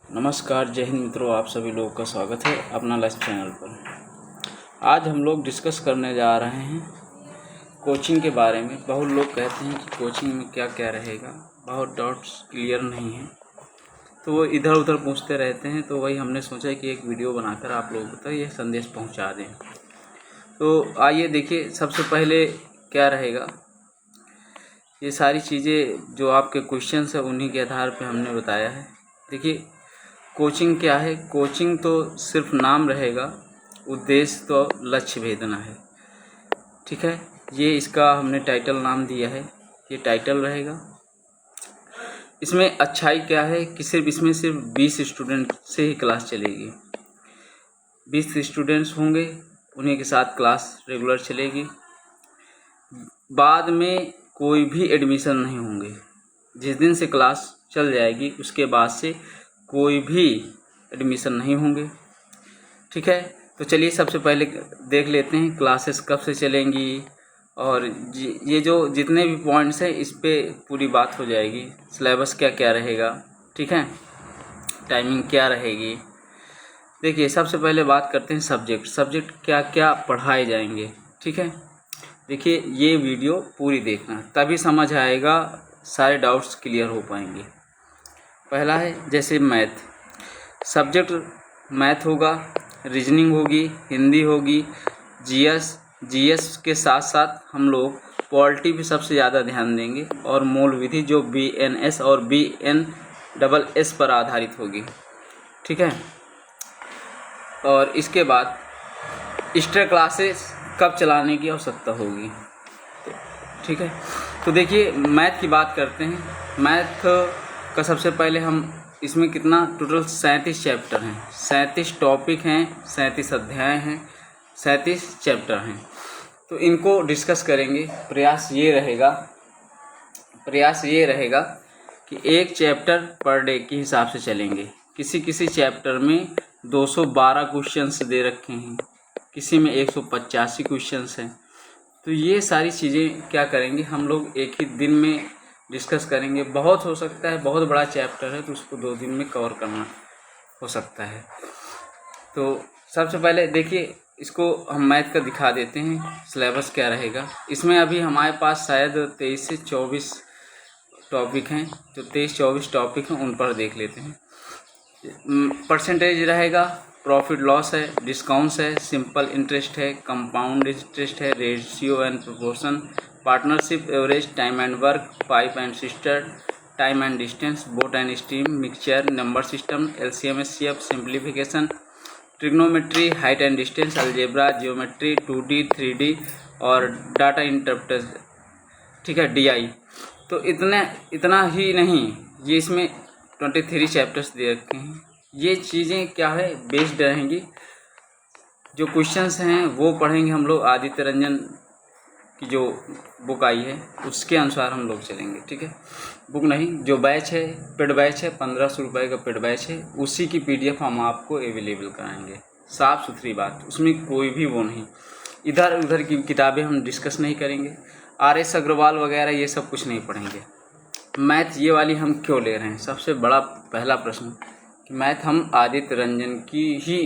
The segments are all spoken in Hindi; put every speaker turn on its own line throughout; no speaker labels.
नमस्कार, जय हिंद मित्रों। आप सभी लोगों का स्वागत है अपना लाइफ चैनल पर। आज हम लोग डिस्कस करने जा रहे हैं कोचिंग के बारे में। बहुत लोग कहते हैं कि कोचिंग में क्या क्या रहेगा, बहुत डाउट्स क्लियर नहीं हैं, तो वो इधर उधर पूछते रहते हैं। तो वही हमने सोचा कि एक वीडियो बनाकर आप लोगों तक ये संदेश पहुंचा दें। तो आइए देखिए, सबसे पहले क्या रहेगा। ये सारी चीज़ें जो आपके क्वेश्चंस है उन्हीं के आधार पे हमने बताया है। देखिए, कोचिंग क्या है। कोचिंग तो सिर्फ नाम रहेगा, उद्देश्य तो लक्ष्य भेदना है। ठीक है, ये इसका हमने टाइटल नाम दिया है, ये टाइटल रहेगा। इसमें अच्छाई क्या है कि इसमें सिर्फ 20 स्टूडेंट से ही क्लास चलेगी। 20 स्टूडेंट्स होंगे, उन्हीं के साथ क्लास रेगुलर चलेगी। बाद में कोई भी एडमिशन नहीं होंगे। जिस दिन से क्लास चल जाएगी उसके बाद से कोई भी एडमिशन नहीं होंगे। ठीक है, तो चलिए सबसे पहले देख लेते हैं क्लासेस कब से चलेंगी, और ये जो जितने भी पॉइंट्स हैं इस पे पूरी बात हो जाएगी। सिलेबस क्या क्या रहेगा, ठीक है, टाइमिंग क्या रहेगी। देखिए, सबसे पहले बात करते हैं सब्जेक्ट क्या क्या पढ़ाए जाएंगे। ठीक है, देखिए ये वीडियो पूरी देखना, तभी समझ आएगा, सारे डाउट्स क्लियर हो पाएंगे। पहला है जैसे मैथ, सब्जेक्ट मैथ होगा, रीजनिंग होगी, हिंदी होगी, जीएस के साथ साथ हम लोग पॉलिटी भी सबसे ज़्यादा ध्यान देंगे, और मूल विधि जो BNS और BNSS पर आधारित होगी। ठीक है, और इसके बाद एक्स्ट्रा क्लासेस कब चलाने की आवश्यकता होगी। ठीक है, तो देखिए मैथ की बात करते हैं। मैथ का सबसे पहले हम इसमें कितना टोटल 37 चैप्टर हैं, 37 टॉपिक हैं, 37 अध्याय हैं, 37 चैप्टर हैं। तो इनको डिस्कस करेंगे। प्रयास ये रहेगा कि एक चैप्टर पर डे के हिसाब से चलेंगे। किसी चैप्टर में 212 क्वेश्चंस दे रखे हैं, किसी में 185 क्वेश्चंस हैं। तो ये सारी चीज़ें क्या करेंगे हम लोग एक ही दिन में डिस्कस करेंगे। बहुत हो सकता है, बहुत बड़ा चैप्टर है तो उसको 2 दिन में कवर करना हो सकता है। तो सबसे पहले देखिए, इसको हम मैथ का दिखा देते हैं सिलेबस क्या रहेगा। इसमें अभी हमारे पास शायद 23 से 24 टॉपिक हैं। जो 23-24 टॉपिक हैं उन पर देख लेते हैं। परसेंटेज रहेगा, प्रॉफिट लॉस है, डिस्काउंट्स है, सिंपल इंटरेस्ट है, कंपाउंड इंटरेस्ट है, ratio and proportion, partnership, average, time and work, pipe and sister, time and distance, boat and steam, mixture, number system, LCM SCF, simplification, trigonometry, height and distance, algebra, geometry, 2D 3D और डाटा इंटरप्रेटर। ठीक है, DI। तो इतना ही नहीं, ये इसमें 23 चैप्टर्स दे रखे हैं। ये चीज़ें क्या है, बेस्ड रहेंगी। जो क्वेश्चंस हैं वो पढ़ेंगे हम लोग, आदित्य रंजन की जो बुक आई है उसके अनुसार हम लोग चलेंगे। ठीक है, बुक नहीं, जो बैच है, पेड बैच है, 1500 रुपये का पेड बैच है, उसी की PDF हम आपको अवेलेबल कराएंगे। साफ़ सुथरी बात, उसमें कोई भी वो नहीं, इधर उधर की किताबें हम डिस्कस नहीं करेंगे। RS अग्रवाल वगैरह ये सब कुछ नहीं पढ़ेंगे। मैथ ये वाली हम क्यों ले रहे हैं, सबसे बड़ा पहला प्रश्न कि मैथ हम आदित्य रंजन की ही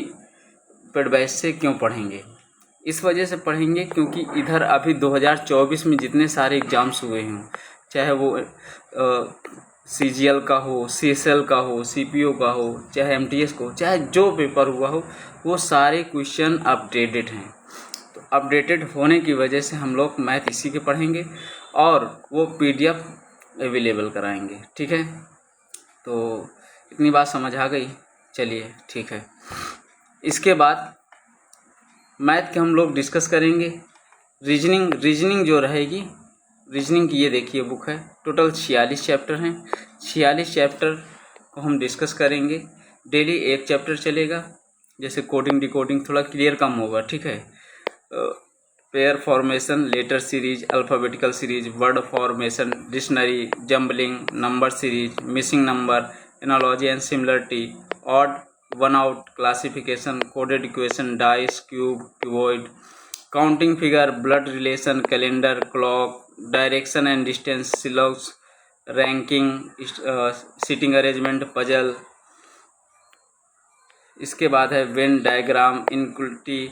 पेड बैच से क्यों पढ़ेंगे। इस वजह से पढ़ेंगे क्योंकि इधर अभी 2024 में जितने सारे एग्ज़ाम्स हुए हैं, चाहे वो CGL का हो, CSL का हो, CPO का हो, चाहे MTS को, चाहे जो पेपर हुआ हो, वो सारे क्वेश्चन अपडेटेड हैं। तो अपडेटेड होने की वजह से हम लोग मैथ इसी के पढ़ेंगे और वो PDF अवेलेबल कराएंगे। ठीक है, तो इतनी बात समझ आ गई। चलिए ठीक है, इसके बाद मैथ के हम लोग डिस्कस करेंगे। रीजनिंग जो रहेगी, रीजनिंग की ये देखिए बुक है, टोटल 46 चैप्टर हैं। 46 चैप्टर को हम डिस्कस करेंगे। डेली एक चैप्टर चलेगा। जैसे कोडिंग डिकोडिंग थोड़ा क्लियर कम होगा। ठीक है, pair formation, letter series, alphabetical series, word formation, dictionary, jumbling, number series, missing number, analogy and similarity, odd one out, classification, coded equation, dice, cube, cuboid, counting figure, blood relation, calendar, clock, direction and distance, syllogism, ranking, seating arrangement, puzzle, इसके बाद है Venn diagram, inequality,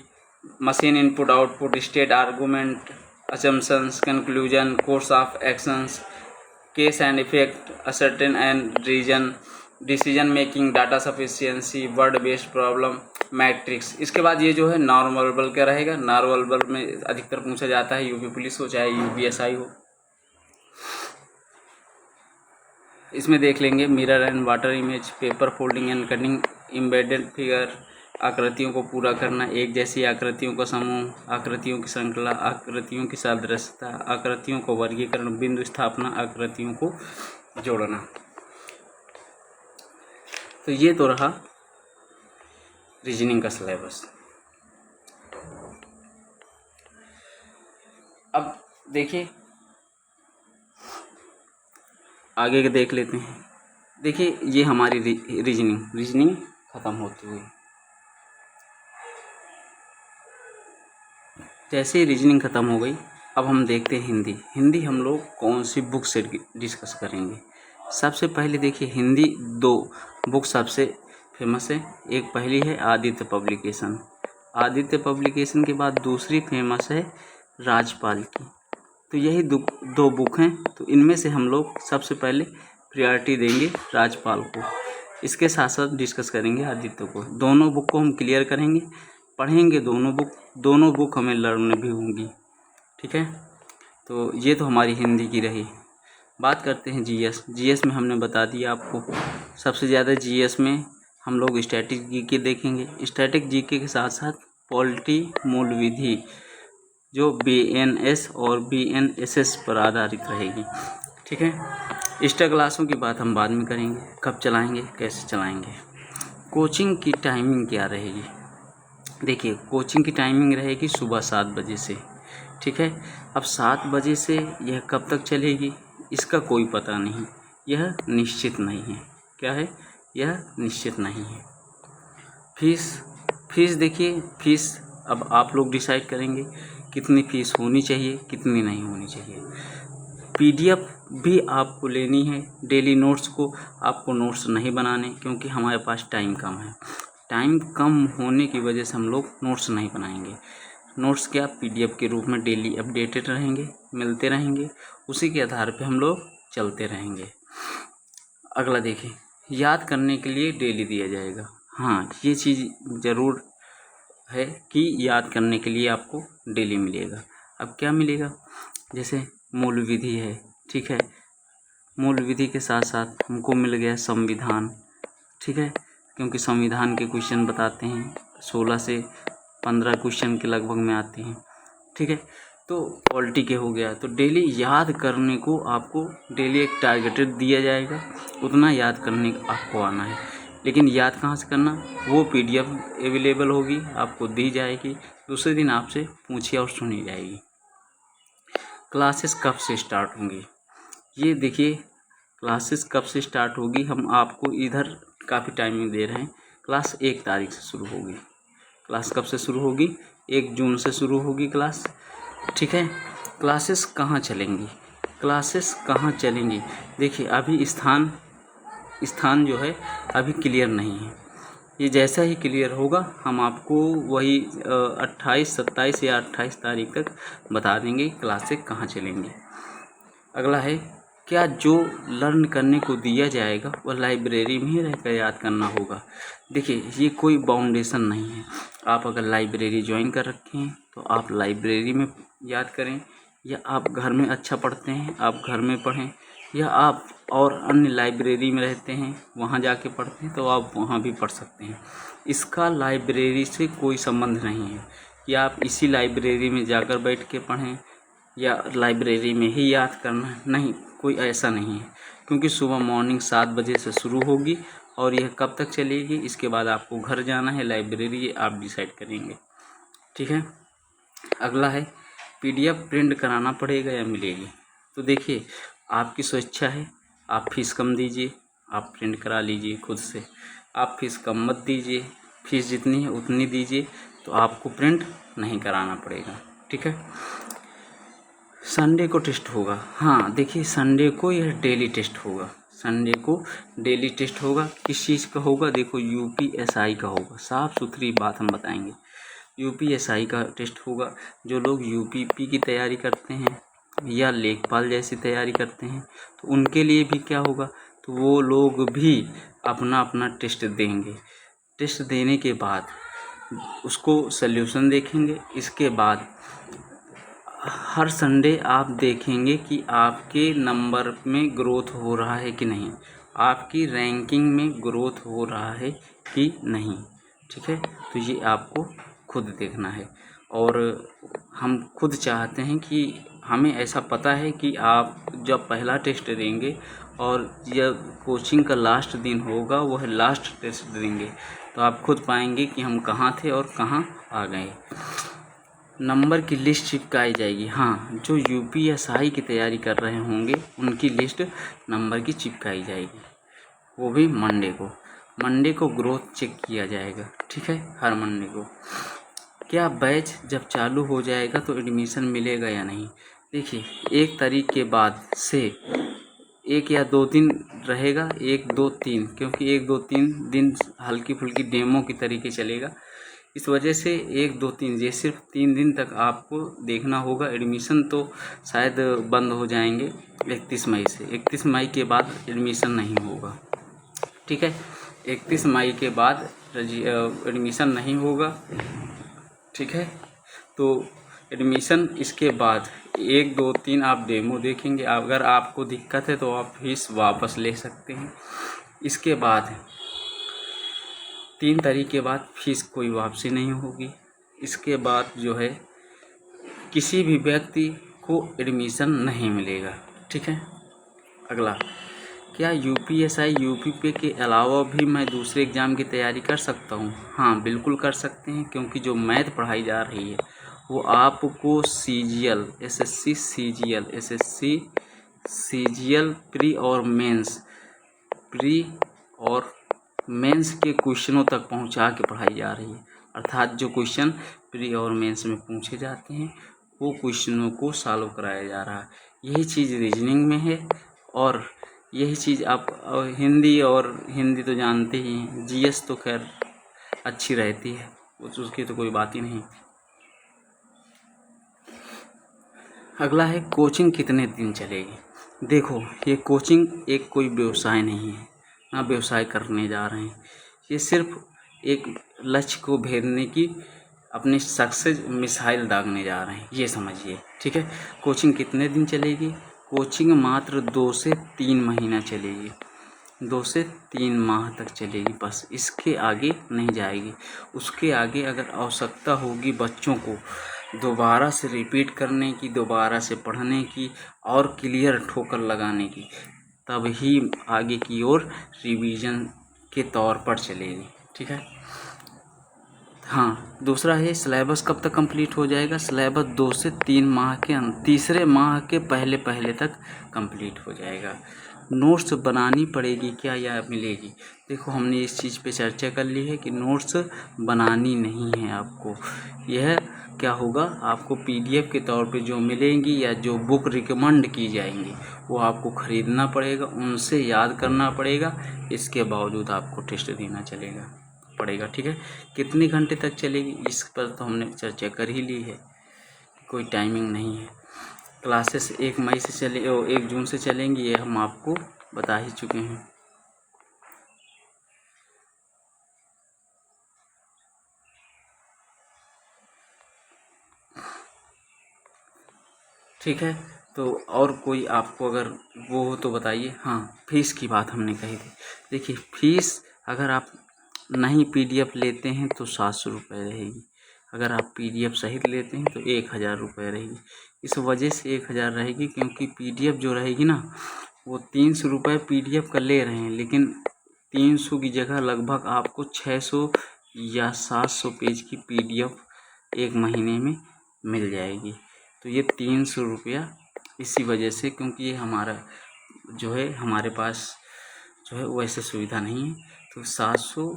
machine input output, state argument, assumptions, conclusion, course of actions, case and effect, ascertain and reason, decision making, data sufficiency, word based problem, matrix. इसके बाद ये जो है नॉन वर्बल का रहेगा। नॉन वर्बल में अधिकतर पूछा जाता है यूपी पुलिस हो चाहे यूपीएसआई हो। इसमें देख लेंगे mirror and water image, paper folding and cutting, embedded figure, आकृतियों को पूरा करना, एक जैसी आकृतियों का समूह, आकृतियों की श्रृंखला, आकृतियों की सादृश्यता, आकृतियों को वर्गीकरण, बिंदु स्थापना, आकृतियों को जोड़ना। तो ये तो रहा रीजनिंग का सिलेबस। अब देखिए आगे के देख लेते हैं। देखिए ये हमारी रीजनिंग खत्म होती हुई। जैसे ही रीजनिंग ख़त्म हो गई, अब हम देखते हैं हिंदी। हिंदी हम लोग कौन सी बुक से डिस्कस करेंगे। सबसे पहले देखिए हिंदी 2 बुक सबसे फेमस है। एक पहली है आदित्य पब्लिकेशन। आदित्य पब्लिकेशन के बाद दूसरी फेमस है राजपाल की। तो यही 2 बुक हैं। तो इनमें से हम लोग सबसे पहले प्रायोरिटी देंगे राजपाल को। इसके साथ साथ डिस्कस करेंगे आदित्य को। दोनों बुक को हम क्लियर करेंगे, पढ़ेंगे दोनों बुक हमें लर्न भी होंगी। ठीक है, तो ये तो हमारी हिंदी की रही। बात करते हैं जीएस। जीएस में हमने बता दिया आपको, सबसे ज़्यादा जीएस में हम लोग स्टैटिक जीके देखेंगे। स्टैटिक जीके के साथ साथ पॉलिटी मूल विधि जो बीएनएस और बीएनएसएस पर आधारित रहेगी। ठीक है, एक्स्ट्रा क्लासों की बात हम बाद में करेंगे, कब चलाएंगे, कैसे चलाएंगे। कोचिंग की टाइमिंग क्या रहेगी। देखिए कोचिंग की टाइमिंग रहेगी सुबह 7 बजे से। ठीक है, अब 7 बजे से यह कब तक चलेगी इसका कोई पता नहीं, यह निश्चित नहीं है। क्या है, यह निश्चित नहीं है। फीस देखिए, फीस अब आप लोग डिसाइड करेंगे कितनी फ़ीस होनी चाहिए, कितनी नहीं होनी चाहिए। पीडीएफ भी आपको लेनी है। डेली नोट्स को आपको नोट्स नहीं बनाने, क्योंकि हमारे पास टाइम कम है। टाइम कम होने की वजह से हम लोग नोट्स नहीं बनाएंगे। नोट्स क्या, पीडीएफ के रूप में डेली अपडेटेड रहेंगे, मिलते रहेंगे, उसी के आधार पे हम लोग चलते रहेंगे। अगला देखिए, याद करने के लिए डेली दिया जाएगा। हाँ, ये चीज़ ज़रूर है कि याद करने के लिए आपको डेली मिलेगा। अब क्या मिलेगा, जैसे मूल विधि है। ठीक है, मूल विधि के साथ साथ हमको मिल गया संविधान। ठीक है, क्योंकि संविधान के क्वेश्चन बताते हैं, 16 से 15 क्वेश्चन के लगभग में आते हैं। ठीक है, तो पॉलिटी के हो गया। तो डेली याद करने को आपको डेली एक टारगेटेड दिया जाएगा, उतना याद करने आपको आना है। लेकिन याद कहाँ से करना, वो पीडीएफ अवेलेबल होगी, आपको दी जाएगी, दूसरे दिन आपसे पूछी और सुनी जाएगी। क्लासेस कब से स्टार्ट होंगी, ये देखिए क्लासेस कब से स्टार्ट होगी। हम आपको इधर काफ़ी टाइमिंग दे रहे हैं। क्लास 1 तारीख से शुरू होगी। क्लास कब से शुरू होगी, 1 जून से शुरू होगी क्लास। ठीक है, क्लासेस कहाँ चलेंगी, क्लासेस कहाँ चलेंगी। देखिए अभी स्थान जो है अभी क्लियर नहीं है। ये जैसा ही क्लियर होगा हम आपको वही 28, 27 या 28 तारीख तक बता देंगे क्लासेस कहाँ चलेंगी। अगला है, क्या जो लर्न करने को दिया जाएगा वह लाइब्रेरी में ही रहकर याद करना होगा। देखिए ये कोई बाउंडेशन नहीं है। आप अगर लाइब्रेरी ज्वाइन कर रखे हैं तो आप लाइब्रेरी में याद करें, या आप घर में अच्छा पढ़ते हैं आप घर में पढ़ें, या आप और अन्य लाइब्रेरी में रहते हैं वहाँ जाके पढ़ते हैं तो आप वहाँ भी पढ़ सकते हैं। इसका लाइब्रेरी से कोई संबंध नहीं है कि आप इसी लाइब्रेरी में जाकर बैठ के पढ़ें या लाइब्रेरी में ही याद करना, नहीं, कोई ऐसा नहीं है। क्योंकि सुबह मॉर्निंग 7 बजे से शुरू होगी और यह कब तक चलेगी, इसके बाद आपको घर जाना है, लाइब्रेरी ये आप डिसाइड करेंगे। ठीक है, अगला है, पीडीएफ प्रिंट कराना पड़ेगा या मिलेगी। तो देखिए आपकी स्वेच्छा है, आप फीस कम दीजिए, आप प्रिंट करा लीजिए खुद से। आप फीस कम मत दीजिए, फीस जितनी है उतनी दीजिए, तो आपको प्रिंट नहीं कराना पड़ेगा। ठीक है, संडे को टेस्ट होगा। हाँ देखिए संडे को यह डेली टेस्ट होगा। संडे को डेली टेस्ट होगा। किस चीज़ का होगा? देखो यूपीएसआई का होगा। साफ सुथरी बात हम बताएंगे। यूपीएसआई का टेस्ट होगा। जो लोग यूपीपी की तैयारी करते हैं या लेखपाल जैसी तैयारी करते हैं तो उनके लिए भी क्या होगा? तो वो लोग भी अपना अपना टेस्ट देंगे। टेस्ट देने के बाद उसको सल्यूशन देखेंगे। इसके बाद हर संडे आप देखेंगे कि आपके नंबर में ग्रोथ हो रहा है कि नहीं, आपकी रैंकिंग में ग्रोथ हो रहा है कि नहीं। ठीक है, तो ये आपको खुद देखना है। और हम खुद चाहते हैं कि हमें ऐसा पता है कि आप जब पहला टेस्ट देंगे और जब कोचिंग का लास्ट दिन होगा वह लास्ट टेस्ट देंगे तो आप खुद पाएंगे कि हम कहाँ थे और कहाँ आ गए। नंबर की लिस्ट चिपकाई जाएगी। हाँ, जो यूपीएसआई की तैयारी कर रहे होंगे उनकी लिस्ट नंबर की चिपकाई जाएगी, वो भी मंडे को ग्रोथ चेक किया जाएगा। ठीक है, हर मंडे को। क्या बैच जब चालू हो जाएगा तो एडमिशन मिलेगा या नहीं? देखिए, 1 तारीख के बाद से 1 या 2 दिन रहेगा, 1 2 3, क्योंकि 1 2 3 दिन हल्की फुल्की डेमो की तरीके चलेगा। इस वजह से 1 2 3 ये सिर्फ 3 दिन तक आपको देखना होगा। एडमिशन तो शायद बंद हो जाएंगे 31 मई से। 31 मई के बाद एडमिशन नहीं होगा। ठीक है, 31 मई के बाद एडमिशन नहीं होगा। ठीक है, तो एडमिशन इसके बाद 1 2 3 आप डेमो देखेंगे। अगर आपको दिक्कत है तो आप फीस वापस ले सकते हैं। इसके बाद 3 तारीख के बाद फीस कोई वापसी नहीं होगी। इसके बाद जो है किसी भी व्यक्ति को एडमिशन नहीं मिलेगा। ठीक है, अगला, क्या यूपीएसआई यूपीपी के अलावा भी मैं दूसरे एग्ज़ाम की तैयारी कर सकता हूँ? हाँ, बिल्कुल कर सकते हैं, क्योंकि जो मैथ पढ़ाई जा रही है वो आपको सीजीएल, एसएससी सीजीएल प्री और मेंस के क्वेश्चनों तक पहुंचा के पढ़ाई जा रही है। अर्थात जो क्वेश्चन प्री और मेंस में पूछे जाते हैं वो क्वेश्चनों को सॉल्व कराया जा रहा है। यही चीज़ रीजनिंग में है और यही चीज़ आप हिंदी तो जानते ही हैं। जीएस तो खैर अच्छी रहती है, उसकी तो कोई बात ही नहीं। अगला है, कोचिंग कितने दिन चलेगी? देखो, ये कोचिंग एक कोई व्यवसाय नहीं है, ना व्यवसाय करने जा रहे हैं। ये सिर्फ एक लक्ष्य को भेदने की अपनी सक्सेस मिसाइल दागने जा रहे हैं, ये समझिए। ठीक है, कोचिंग कितने दिन चलेगी? कोचिंग मात्र 2 से 3 महीना चलेगी, 2 से 3 माह तक चलेगी, बस। इसके आगे नहीं जाएगी। उसके आगे अगर आवश्यकता होगी बच्चों को दोबारा से रिपीट करने की, दोबारा से पढ़ने की और क्लियर ठोकर लगाने की, तब ही आगे की ओर रिवीजन के तौर पर चलेगी। ठीक है, हाँ, दूसरा है सिलेबस कब तक कंप्लीट हो जाएगा? सिलेबस 2 से 3 माह के तीसरे माह के पहले तक कंप्लीट हो जाएगा। नोट्स बनानी पड़ेगी क्या या मिलेगी? देखो, हमने इस चीज़ पे चर्चा कर ली है कि नोट्स बनानी नहीं है आपको। यह क्या होगा, आपको पीडीएफ के तौर पे जो मिलेंगी या जो बुक रिकमेंड की जाएंगी वो आपको ख़रीदना पड़ेगा, उनसे याद करना पड़ेगा। इसके बावजूद आपको टेस्ट देना पड़ेगा। ठीक है, कितने घंटे तक चलेगी इस पर तो हमने चर्चा कर ही ली है, कोई टाइमिंग नहीं है। क्लासेस 1 मई से 1 जून से चलेंगी, ये हम आपको बता ही चुके हैं। ठीक है, तो और कोई आपको अगर वो हो तो बताइए। हाँ, फीस की बात हमने कही थी। देखिए, फीस अगर आप नहीं पीडीएफ लेते हैं तो 700 रुपये रहेगी। अगर आप पीडीएफ सहित लेते हैं तो 1000 रुपये रहेगी। इस वजह से 1000 रहेगी क्योंकि पीडीएफ जो रहेगी ना वो 300 रुपये पीडीएफ का ले रहे हैं, लेकिन 300 की जगह लगभग आपको 600 या 700 पेज की पीडीएफ 1 महीने में मिल जाएगी। तो ये 300 रुपया इसी वजह से, क्योंकि ये हमारा जो है हमारे पास जो है वैसे सुविधा नहीं है। तो 700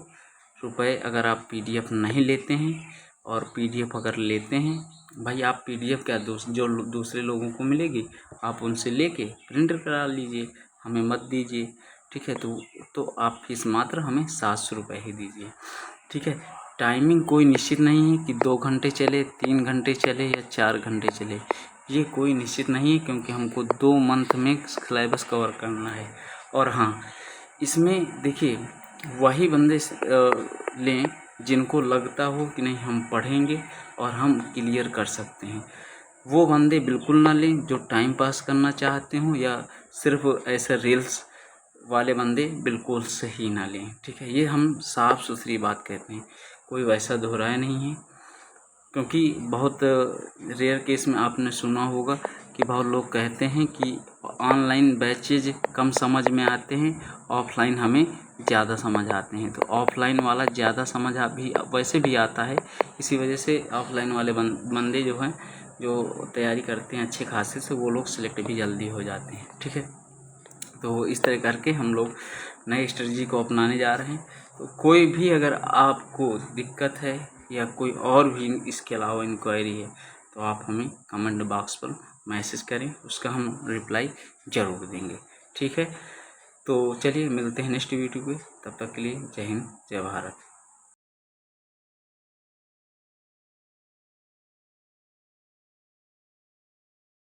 रुपये अगर आप पीडीएफ नहीं लेते हैं और पीडीएफ अगर लेते हैं, भाई आप पीडीएफ क्या जो दूसरे लोगों को मिलेगी आप उनसे लेके प्रिंट करा लीजिए। हमें मत दीजिए, ठीक है। तो आप फीस मात्र हमें 700 रुपये ही दीजिए, ठीक है। टाइमिंग कोई निश्चित नहीं है कि 2 घंटे चले, 3 घंटे चले या 4 घंटे चले, ये कोई निश्चित नहीं है, क्योंकि हमको 2 मंथ में सिलेबस कवर करना है। और हाँ, इसमें देखिए वही बंदे लें जिनको लगता हो कि नहीं हम पढ़ेंगे और हम क्लियर कर सकते हैं। वो बंदे बिल्कुल ना लें जो टाइम पास करना चाहते हों, या सिर्फ ऐसे रील्स वाले बंदे बिल्कुल सही ना लें, ठीक है। ये हम साफ सुथरी बात कहते हैं, कोई वैसा दोहराया नहीं है। क्योंकि बहुत रेयर केस में आपने सुना होगा कि बहुत लोग कहते हैं कि ऑनलाइन बैचेज कम समझ में आते हैं, ऑफलाइन हमें ज़्यादा समझ आते हैं। तो ऑफलाइन वाला ज़्यादा समझ भी वैसे भी आता है, इसी वजह से ऑफलाइन वाले बंदे जो हैं, जो तैयारी करते हैं अच्छे खासे से, वो लोग सिलेक्ट भी जल्दी हो जाते हैं, ठीक है। तो इस तरह करके हम लोग नई स्ट्रेटजी को अपनाने जा रहे हैं। तो कोई भी अगर आपको दिक्कत है या कोई और भी इसके अलावा इंक्वायरी है, तो आप हमें कमेंट बॉक्स पर मैसेज करें, उसका हम रिप्लाई ज़रूर देंगे, ठीक है। तो चलिए मिलते हैं नेक्स्ट वीडियो पे, तब तक के लिए जय हिंद जय भारत।